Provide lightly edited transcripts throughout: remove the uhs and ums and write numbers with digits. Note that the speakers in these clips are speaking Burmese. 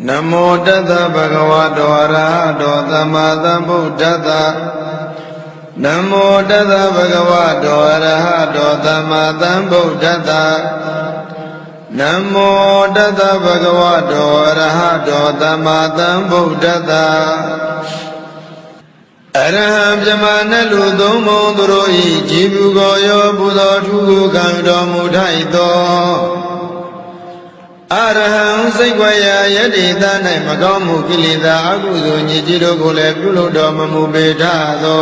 Namo Tassa Bhagavato Arahato Samma Sambuddhassa Namo Tassa Bhagavato Arahato Samma Sambuddhassa Namo Tassa Bhagavato Arahato Samma Sambuddhassa Araham Jamana Ludomo Duroi Jibu Goyo Buddha Tugu Kamdo Mudhaito Araham Saigwaya Yadita Naimagamu Kilida Agudu Nijiro Gule Puludo Mamubetado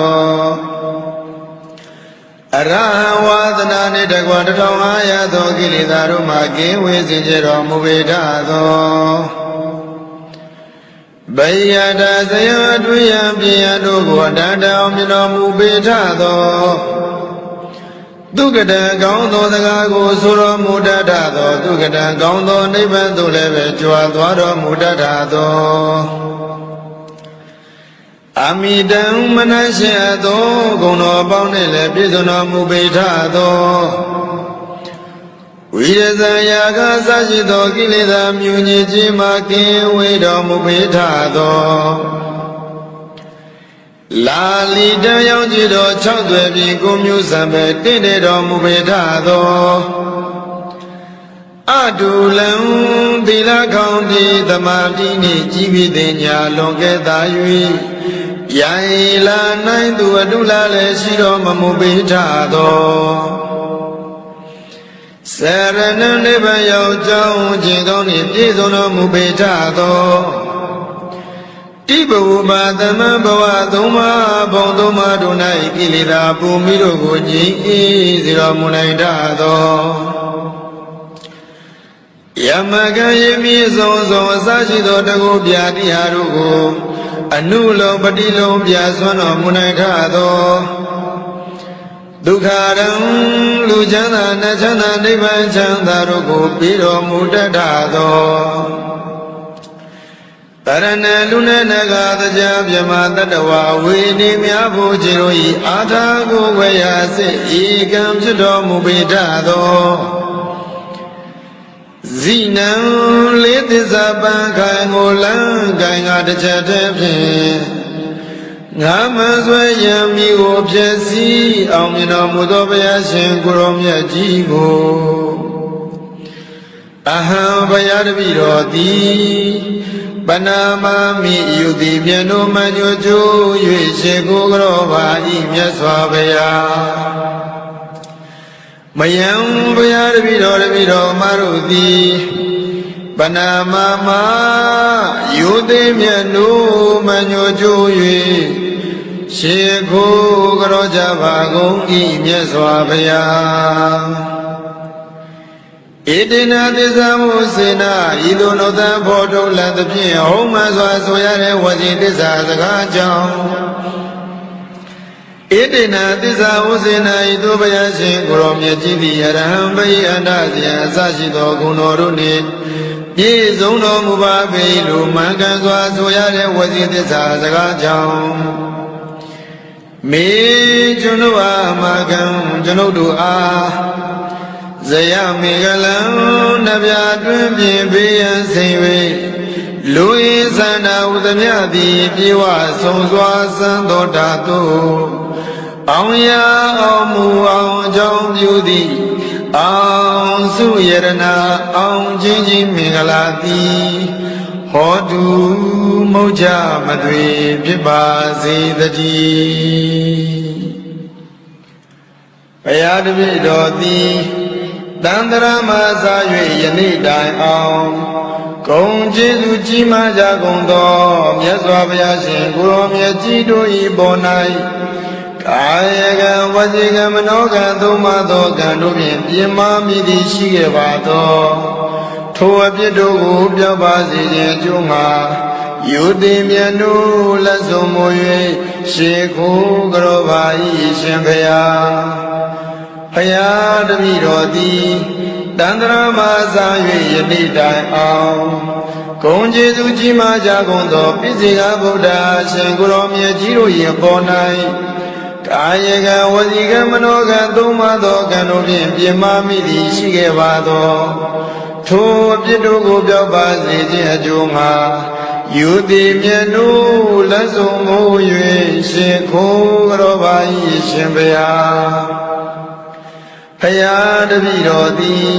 Araham Wadana Nidagwadato Hayato Kilida Rumaki Wizijero Mubetado Bayada Sayadwaya Piano Guadada Omino Mubetado Dugada Gaundo the Gago Suro Mudadado, Dugada Gaundo Nibandu Leve Juadwaro Mudadado Amidam Manasiado, Gono Bonele Bisono Mubetado Uyaga Sajido Kilida Muniji Maki Wido Mubetado La Lida Yonjido Chadwe Gumyu Sabe Tido Mubetado Adulam Dila County the Martini Jibidenya Longeta Yui Yaila Naidu Adula Leshido Mubetado Serena Neba Yao Jidoni Pisono Mubetado Tibu Badama Bawaduma Bonduma Dunai Kilida Bumiro Guji Zira Munaidado Yamaga Yemi Zozo Sajido Dago Biadi Harugo Anulo Badilo Biaswano Munaidado Dukharam Lujana Najana Nivan Chandarugo Piro Mudadado Tarana Luna Naga the Jabjama Tadawa Winnie Miabu Jiroi Atago Wayase Egam Judo Mubitado Zinam Litizaban Kangolan Ganga the Chatapi Namazwayam Migo Piasi Amina Mudobaya Shankuromya Jigo Aham Bayadvirodi Panama mi yudi miano manyojo yeshe gogrova imyaswabaya Mayam bayarvido marudi Panama ma yudi miano manyojo yeshe gogrova imyaswabaya Idina Disamu Sina, Idonoda Bodo Latapin, Homas Soyare was in this as a gajam. Idina Disamu Sina, Idobayashi, Guromya Jibi, Arahambai, and Asia, Sashido Gunoruni, Yizuno Mubabe, Lumaganzwa Soyare was in this as a gajam. Me Junua Magam, Janodua. Zaya Migalam Nabia Dwimbi Bian Siwe Louis Sana Udamyadi Piwa Sonswa Sando Tato Auya Amu Aung Jong Beauty Aung Suyerana Aung Jinji Migalati Hodu Moja Madwi Piba Zidati Payadvi Dodi Dandara Masa Yeni Dai Aung Gong Jesu Jima Jagondo Myaswabyasin Gurom Yajido Ibonai Kayaga Vajiga Manoga Domado Gandubin Pima Midi Shigevato Toa Piedogu Piabazi Juma Yudi Mianu Lazumoye Sheku Grovai Shembaya Hayadami Rodi Dandra Masa Yeni Dai Aung Gong Jesu Jima Jagondo Pisiga Buddha Shangurom Yajiro Yabonai Kayaga Vajiga Manoga Domado Ganubin Pima Midi Shigevado ထိုအပြစ်တို့ကိုပြောက်ပါစေခြင်းအကျိုးငါယူသည်မြတ်နိုးလက်ဆုံးမိုး၍ရှင်ခိုးကြောပါ၏ရှင်ဘုရားဖယားတပည့်တော်သည်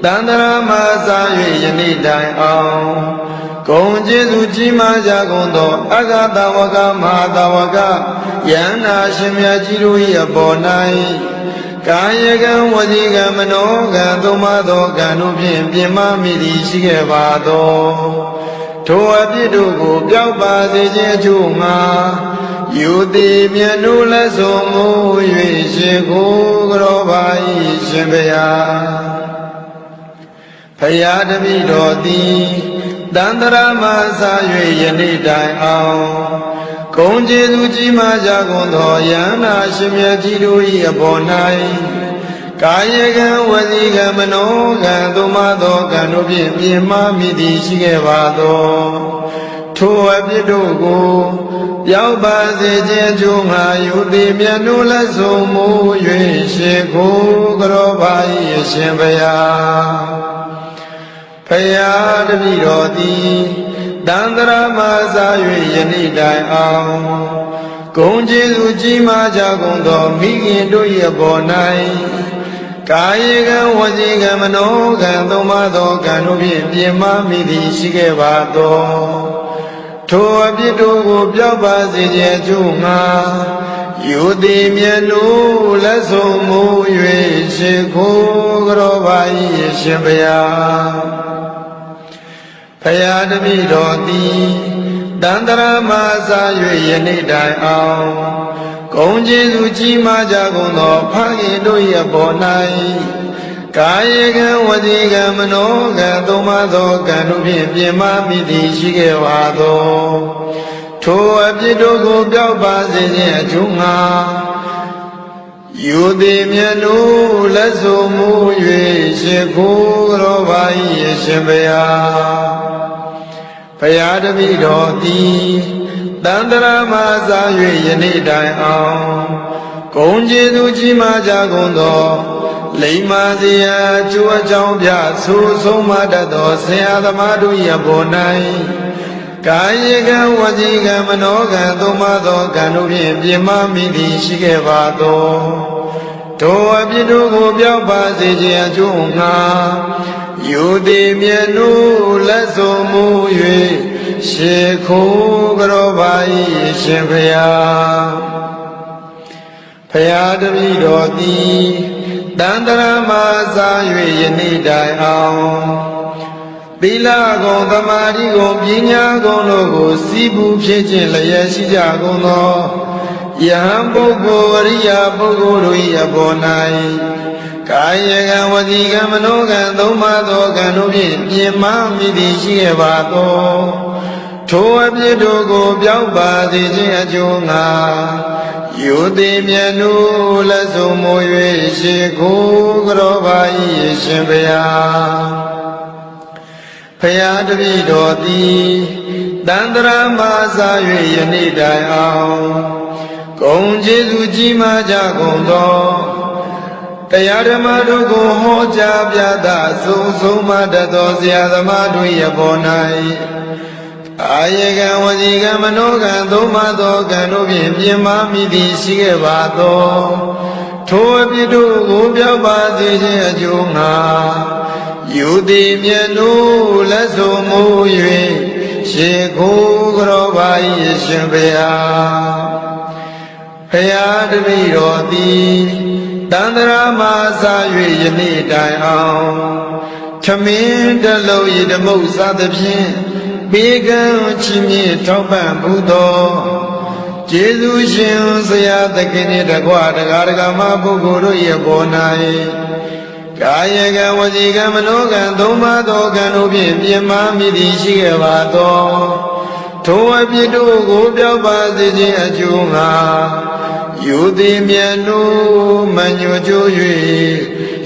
တန္တရာမှာစား၍ယနေ့တိုင်အောင်ဂုံကျေးဇူးကြီးမားကြကုန်သောအဂတဝကမဟာတဝကယန္နာရှင်မြတ်ကြီးတို့၏အပေါ်၌ကာယကံဝစီကံမနောကံသုံးပါးသောကံတို့ဖြင့်ပြင်မမိသည်ရှိခဲ့ပါသောထိုအပြစ်တို့ကိုပြောက်ပါစေခြင်းအကျိုးငါယူသည်မြတ်နိုးလက်ဆုံးမိုး၍ရှင်ကိုကြောပါ၏ရှင်ဘုရားဖယားတပည့်တော်သည်တန္တရာမှာစား၍ယနေ့တိုင်အောင်ဂုံကျေးဇူးကြီးမားကြကုန်သောယန္နာရှင်မြတ်ကြီးတို့၏အပေါ်၌ကာယကံဝစီကံမနောကံသုံးပါးသောကံတို့ဖြင့်ပြင်မမိသည်ရှိခဲ့ပါသောထိုအပြစ်တို့ကိုပြောက်ပါစေခြင်းအကျိုးငါယူသည်မြတ်နိုးလက်ဆုံးမိုး၍ရှင်ကိုကြောပါ၏ရှင်ဘုရားဖယားတပည့်တော်သည်တန္တရာမှာစား၍ယနေ့တိုင်အောင်ဂုံကျေးဇူးကြီးမားကြကုန်သောမိခင်တို့၏အပေါ်၌ကာယကံဝစီကံမနောကံသုံးပါးသောကံတို့ဖြင့်ပြင်မမိသည်ရှိခဲ့ပါသောထိုအပြစ်တို့ကိုပြောက်ပါစေခြင်းအကျိုးငါယူသည်မြတ်နိုးလက်ဆုံးမိုး၍ရှင်ခိုးကြောပါ၏ရှင်ဘုရားဖယားတပည့်တော်သည်တန္တရာမှာစား၍ယနေ့တိုင်အောင်ဂုံကျေးဇူးကြီးမားကြကုန်သောဖခင်တို့၏အပေါ်၌ကာယကံဝစီကံမနောကံသုံးပါးသောကံတို့ဖြင့်ပြင်မမိသည်ရှိခဲ့ပါသောထိုအပြစ်တို့ကိုပြောက်ပါစေခြင်းအကျိုးငါယူသည်မြတ်နိုးလက်ဆုံးမိုး၍ရှင်ကိုကြောပါ၏ရှင်ဘုရားဖယားတပည့်တော်သည်တန္တရာမှာစား၍ယနေ့တိုင်အောင်ဂုံကျေးဇူးကြီးမားကြကုန်သောလိမ္မာစရာကျိုးအကြောင်းပြဆိုဆုံးမတတ်သောဆရာသမားတို့၏အပေါ်၌ကာယကံဝစီကံမနောကံသုံးပါးသောကံတို့ဖြင့်ပြင်မမိသည်ရှိခဲ့ပါသောထိုအပြစ်တို့ကိုပြောက်ပါစေခြင်းအကျိုးငါယူသည်မြတ်နိုးလက်ဆုံးမိုး၍ရှင်ခိုးကြောပါ၏ရှင်ဘုရားဖယားတပည့်တော်သည်တန္တရာမှာစား၍ယနေ့တိုင်အောင်သီလဂုဏ်သမာဓိဂုဏ်ပညာဂုဏ်တို့ကိုစီးပူးဖြစ်ခြင်းလျက်ရှိကြကုန်သောယဟန်ပုဂ္ဂိုလ်အရိယာပုဂ္ဂိုလ်တို့၏အပေါ်၌ကာယကံဝစီကံမနောကံသုံးပါးသောကံတို့ဖြင့်ပြင်မမိသည်ရှိခဲ့ပါသောထိုအပြစ်တို့ကိုပြောက်ပါစေခြင်းအကျိုးငါယူသည်မြတ်နိုးလက်ဆုံးမိုး၍ရှင်ကိုကြောပါ၏ရှင်ဘုရားဖယားတပည့်တော်သည်တန္တရာမှာစား၍ယနေ့တိုင်အောင်ဂုံကျေးဇူးကြီးမားကြကုန်သောတရားဓမ္မတို့ကိုဟောကြားပြသဆုံးမတတ်သောဆရာသမားတို့၏အပေါ်၌အာယေကံဝစီကံမနောကံသုံးပါးသောကံတို့ဖြင့်ပြင်မမိသည်ရှိခဲ့ပါသောထိုအပြစ်တို့ကိုပြောက်ပါစေခြင်းအကျိုးငါယူသည်မြတ်နိုးလက်ဆုံးမိုး၍ရှင်ကိုကြောပါ၏ရှင်ဘုရားဖယားတပည့်တော်သည်တန္တရာမှာစား၍ယနေ့တိုင်အောင်ထမင်းတလုံးဤဓမုတ်စားသဖြင့်ဘေကံချီးမြှင့်ထောက်ပံ့မှုသောကျေးဇူးရှင်ဆရာသခင်နှင့်တကွတရားဓမ္မပုဂ္ဂိုလ်တို့၏အပေါ်၌ကာယကံဝစီကံမနောကံသုံးပါးသောကံတို့ဖြင့်ပြင်မမိသည်ရှိခဲ့ပါသောထိုအပြစ်တို့ကိုပြောက်ပါစေခြင်းအကျိုးငါယူသည်မြတ်နိုးမညွတ်ကြွ၍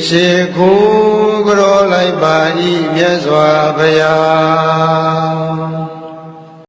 ရှေခိုးကြောလိုက်ပါ၏မြတ်စွာဘုရား